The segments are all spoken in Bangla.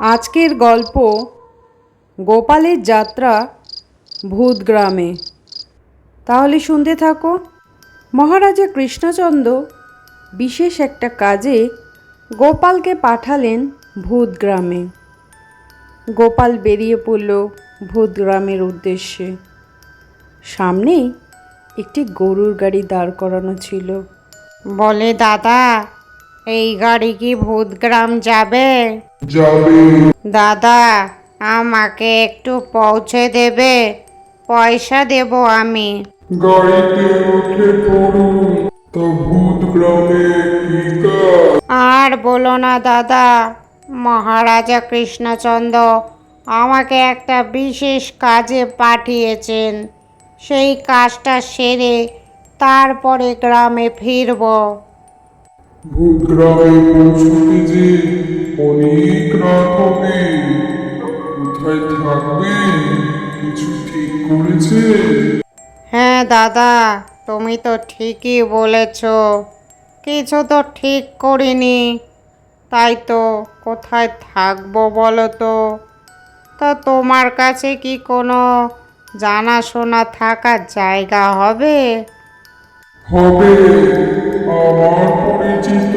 আজকের গল্প গোপালের যাত্রা ভূতগ্রামে। তাহলে শুনতে থাকো। মহারাজা কৃষ্ণচন্দ্র বিশেষ একটা কাজে গোপালকে পাঠালেন ভূতগ্রামে। গোপাল বেরিয়ে পড়ল ভূতগ্রামের উদ্দেশ্যে। সামনেই একটি গরুর গাড়ি দাঁড় করানো ছিল। বলে, দাদা, এই গাড়ি কি ভূতগ্রাম যাবে? যাবে। দাদা, আমাকে একটু পৌঁছে দেবে? পয়সা দেব আমি। গাড়িতে উঠে পড়ুন। তা ভূত গ্রামে কি কাজ? আর বলো না দাদা, মহারাজা কৃষ্ণচন্দ্র আমাকে একটা বিশেষ কাজে পাঠিয়েছেন। সেই কাজটা সেরে তারপরে গ্রামে ফিরব। ভূত গ্রামে পৌঁছতে যে অনেক রাত হবে। কোথায় থাকবেন কিছু ঠিক করেছে? হ্যাঁ দাদা, তুমি তো ঠিকই বলেছ, কিছু তো ঠিক করিনি। তাই তো, কোথায় থাকবো বলো তো? তা তোমার কাছে কি কোনো জানাশোনা থাকার জায়গা হবে? হবে। আমার পরিচিত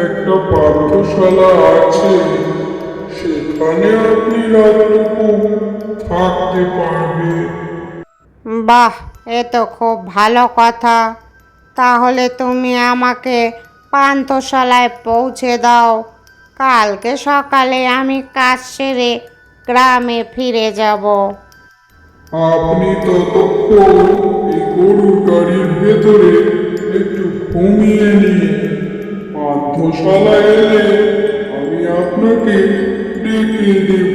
একটা পাঠশালা আছে, সেখানে আপনি রাতটুকু থাকতে পারবেন। বাহ, এ তো খুব ভালো কথা। তাহলে তুমি আমাকে পান্থশালায় পৌঁছে দাও। কালকে সকালে আমি কাজ সেরে গ্রামে ফিরে যাব। আপনি ততক্ষণ এই গরুর গাড়ির ভেতরে একটু ঘুমিয়ে নিয়ে পাঠশালায় এলে আমি আপনাকে ডেকে দেব।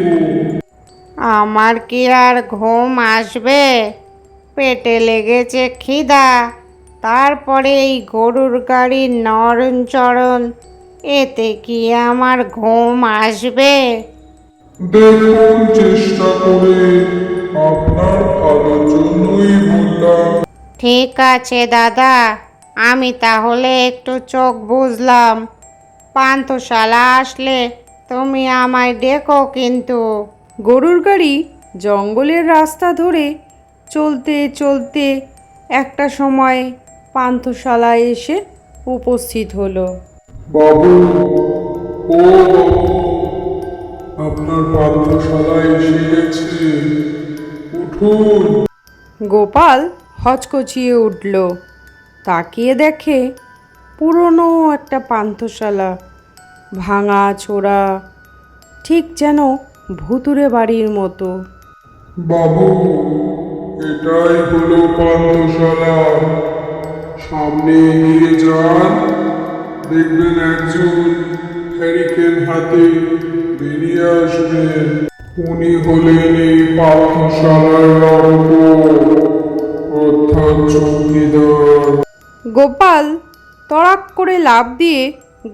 আমার কি আর ঘুম আসবে? পেটে লেগেছে খিদা, তারপরে এই গরুর গাড়ির নড়নচড়ন, এতে কি আমার ঘুম আসবে? দেখুন চেষ্টা করে, আপনার ভালোর জন্যই বললাম। ঠিক আছে দাদা, আমি তাহলে একটু চোখ বুঝলাম। পান্থশালা আসলে তুমি আমায় ডেকো কিন্তু। গরুর গাড়ি জঙ্গলের রাস্তা ধরে চলতে চলতে একটা সময় পান্থশালায় এসে উপস্থিত হলো। বাবু, ও বাবু, আপনার পাঠশালায় এসে গেছে, উঠুন। গোপাল হচকচিয়ে উঠল। তাকিয়ে দেখে পুরনো একটা পান্থশালা, ভাঙা চোরা, ঠিক যেন ভুতুড়ে বাড়ির মতো। বাবু, এটাই হলো পান্থশালা। সামনে এগিয়ে যান, দেখবেন একজন হ্যারিকেন হাতে বেরিয়ে আসবেন। উনি হলেন এই পান্থশালার রক্ষক, অর্থাৎ চৌকিদার। গোপাল তড়াক করে লাফ দিয়ে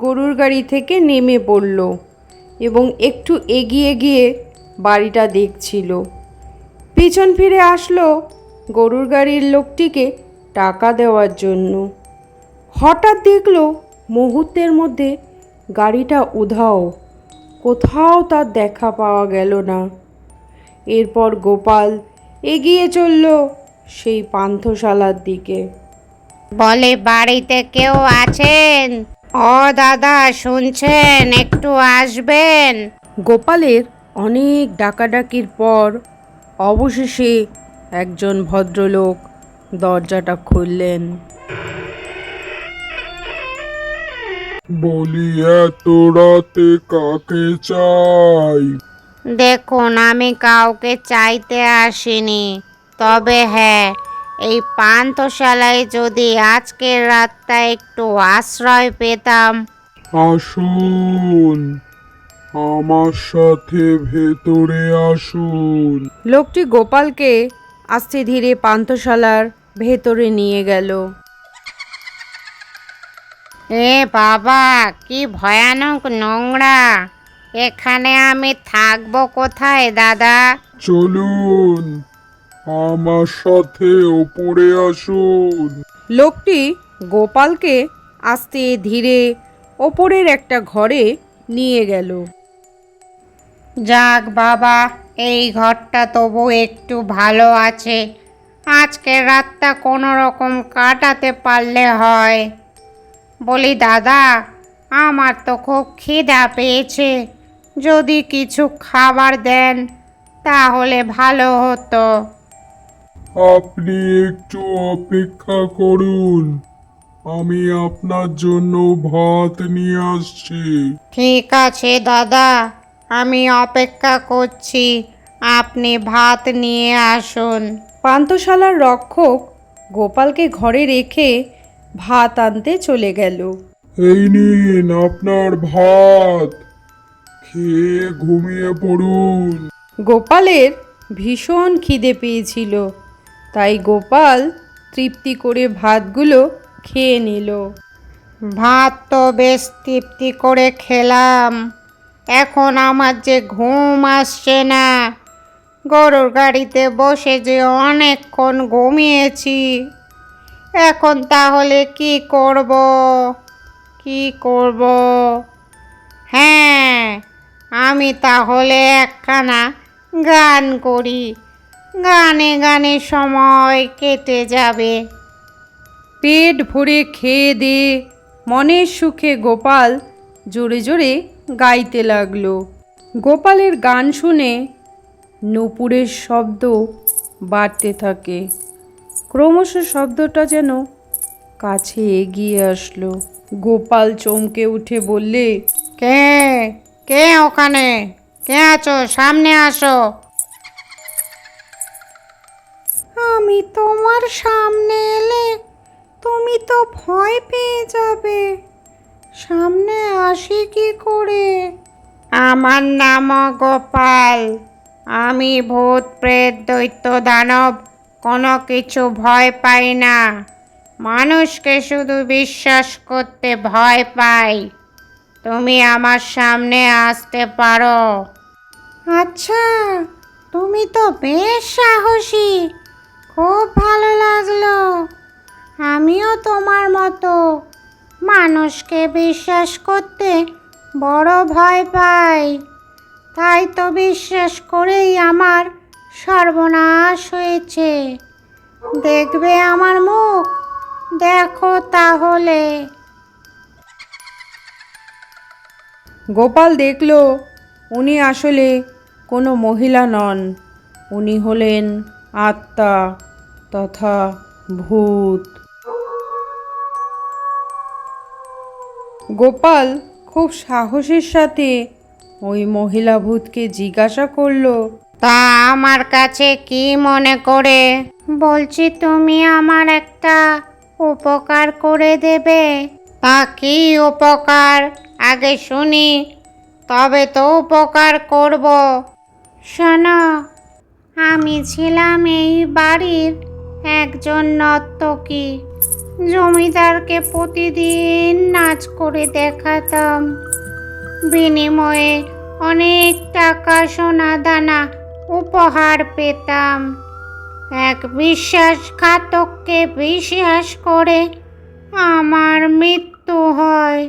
গরুর গাড়ি থেকে নেমে পড়ল এবং একটু এগিয়ে গিয়ে বাড়িটা দেখছিল। পিছন ফিরে আসলো গরুর গাড়ির লোকটিকে টাকা দেওয়ার জন্য। হঠাৎ দেখলো মুহূর্তের মধ্যে গাড়িটা উধাও, কোথাও তার দেখা পাওয়া গেল না। এরপর গোপাল এগিয়ে চলল সেই পান্থশালার দিকে। বলে, বাড়িতে কেউ আছেন? ও দাদা, শুনছেন? একটু আসবেন। গোপালের অনেক ডাকাডাকির পর অবশেষে একজন ভদ্রলোক দরজাটা খুললেন। বলি, এত রাতে কাকে চাই? দেখুন, আমি কাউকে চাইতে আসিনি, তবে হ্যাঁ, এই পান্থশালায় যদি আজকের রাতটা একটু আশ্রয় পেতাম। আসুন, আমার সাথে ভেতরে আসুন। লোকটি গোপালকে আস্তে ধীরে পান্থশালার ভেতরে নিয়ে গেল। এ বাবা, কি ভয়ানক নোংরা! এখানে আমি থাকবো কোথায় দাদা? চলুন, আমার সাথে ওপরে আসুন। লোকটি গোপালকে আস্তে ধীরে ওপরের একটা ঘরে নিয়ে গেল। যাক বাবা, এই ঘরটা তবু একটু ভালো আছে। আজকের রাতটা কোনো রকম কাটাতে পারলে হয়। বলি দাদা, আমার তো খুব খিদা পেয়েছে, যদি কিছু খাবার দেন তাহলে ভালো হতো। আপনি একটু অপেক্ষা করুন, আমি আপনার জন্য ভাত নিয়ে আসছি। ঠিক আছে দাদা, আমি অপেক্ষা করছি, আপনি ভাত নিয়ে আসুন। পান্থশালার রক্ষক গোপালকে ঘরে রেখে ভাত আনতে চলে গেল। এই নিন আপনার ভাত, খেয়ে ঘুমিয়ে পড়ুন। গোপালের ভীষণ খিদে পেয়েছিল, তাই গোপাল তৃপ্তি করে ভাতগুলো খেয়ে নিল। ভাত তো বেশ তৃপ্তি করে খেলাম, এখন আমার যে ঘুম আসছে না। গরুর গাড়িতে বসে যে অনেকক্ষণ ঘুমিয়েছি, এখন তাহলে কি করব? কি করব? হ্যাঁ, আমি তাহলে একখানা গান করি, গানে গানে সময় কেটে যাবে। পেট ভরে খেয়ে দিয়ে মনের সুখে গোপাল জোরে জোরে গাইতে লাগলো। গোপালের গান শুনে নূপুরের শব্দ বাড়তে থাকে। ক্রমশ শব্দটা যেন কাছে এগিয়ে আসলো। গোপাল চমকে উঠে বললে, কে কে ওখানে? কে আছো? সামনে আসো। আমি তোমার সামনে এলে তুমি তো ভয় পেয়ে যাবে, সামনে আসি কি করে? আমার নাম গোপাল, আমি ভূত প্রেত দৈত্য দানব কোনো কিছু ভয় পাই না, মানুষকে শুধু বিশ্বাস করতে ভয় পাই। তুমি আমার সামনে আসতে পারো। আচ্ছা, তুমি তো বেশ সাহসী, খুব ভালো লাগলো। আমিও তোমার মতো মানুষকে বিশ্বাস করতে বড় ভয় পাই, তাই তো বিশ্বাস করেই আমার সর্বনাশ হয়েছে। দেখবে আমার মুখ? দেখো তাহলে। গোপাল দেখল উনি আসলে কোনো মহিলা নন, উনি হলেন আত্মা তথা ভূত। গোপাল খুব সাহসের সাথে ওই মহিলা ভূতকে জিজ্ঞাসা করলো, তা আমার কাছে কি মনে করে? বলছি তুমি আমার একটা উপকার করে দেবে। তা কি উপকার আগে শুনি, তবে তো উপকার করব। শোনো, আমি ছিলাম এই বাড়ির একজন নর্তকী। জমিদারকে প্রতিদিন নাচ করে দেখাতাম, বিনিময়ে অনেক টাকা সোনা দানা উপহার পেতাম। এক বিশ্বাসঘাতককে বিশ্বাস করে আমার মৃত্যু হয়,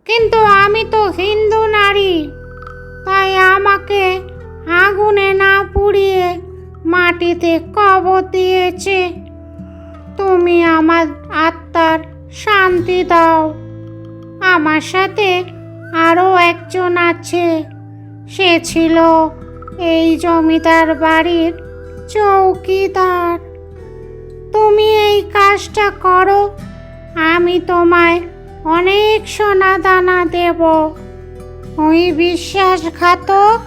কিন্তু আমি তো হিন্দু নারী, তাই আমাকে আগুনে না পুড়িয়ে মাটিতে কবর দিয়েছে। তুমি আমার আত্মার শান্তি দাও। আমার সাথে আরও একজন আছে, সে ছিল এই জমিদার বাড়ির চৌকিদার। তুমি এই কাজটা করো, আমি তোমায় অনেক সোনা দানা দেব। ওই বিশ্বাসঘাতক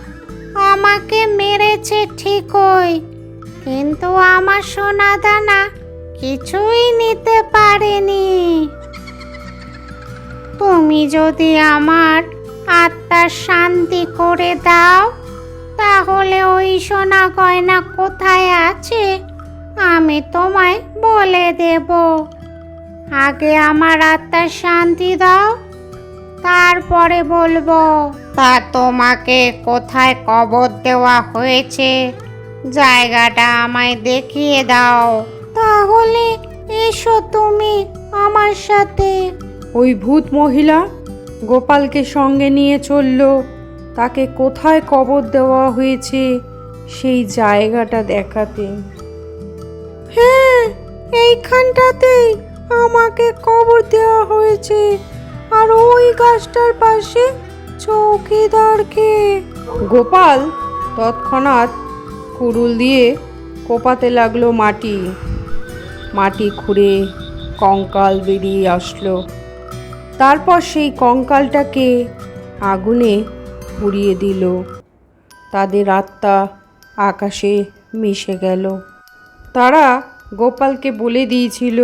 আমাকে মেরেছে ঠিকই, কিন্তু আমার সোনা দানা কিছুই নিতে পারেনি। তুমি যদি আমার আত্মার শান্তি করে দাও, তাহলে ওই সোনা গয়না কোথায় আছে আমি তোমায় বলে দেব। আগে আমার আত্মার শান্তি দাও, তারপরে বলবো। তা তোমাকে কোথায় কবর দেওয়া হয়েছে জায়গাটা আমায় দেখিয়ে দাও। তাহলে এসো তুমি আমার সাথে। ওই ভূত মহিলা গোপালকে সঙ্গে নিয়ে চলল তাকে কোথায় কবর দেওয়া হয়েছে সেই জায়গাটা দেখাতে। হ্যাঁ, এইখানটাতেই আমাকে কবর দেওয়া হয়েছে, আর ওই গাছটার পাশে চৌকিদারকে। গোপাল তৎক্ষণাৎ কুড়ুল দিয়ে কোপাতে লাগলো মাটি। মাটি খুঁড়ে কঙ্কাল বেরিয়ে আসলো। তারপর সেই কঙ্কালটাকে আগুনে পুড়িয়ে দিল। তাদের আত্মা আকাশে মিশে গেল। তারা গোপালকে বলে দিয়েছিল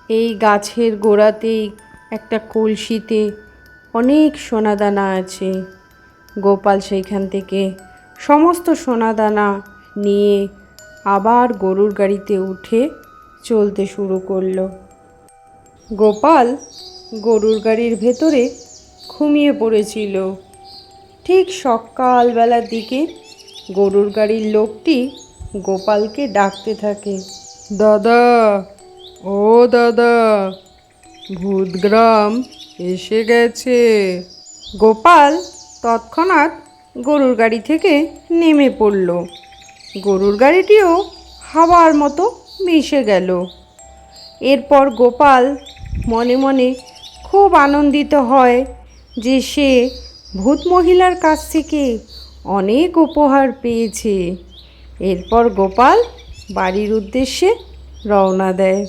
এই গাছের গোড়াতেই একটা কলসিতে অনেক সোনাদানা আছে। গোপাল সেইখান থেকে সমস্ত সোনাদানা নিয়ে আবার গরুর গাড়িতে উঠে চলতে শুরু করলো। গোপাল গরুর গাড়ির ভেতরে ঘুমিয়ে পড়েছিল। ঠিক সকালবেলার দিকে গরুর গাড়ির লোকটি গোপালকে ডাকতে থাকে, দাদা, ও দাদা, ভূতগ্রাম এসে গেছে। গোপাল তৎক্ষণাৎ গরুর গাড়ি থেকে নেমে পড়ল। গরুর গাড়িটিও হাওয়ার মতো মিশে গেল। এরপর গোপাল মনে মনে খুব আনন্দিত হয় যে সে ভূত মহিলার কাছ থেকে অনেক উপহার পেয়েছে। এরপর গোপাল বাড়ির উদ্দেশ্যে রওনা দেয়।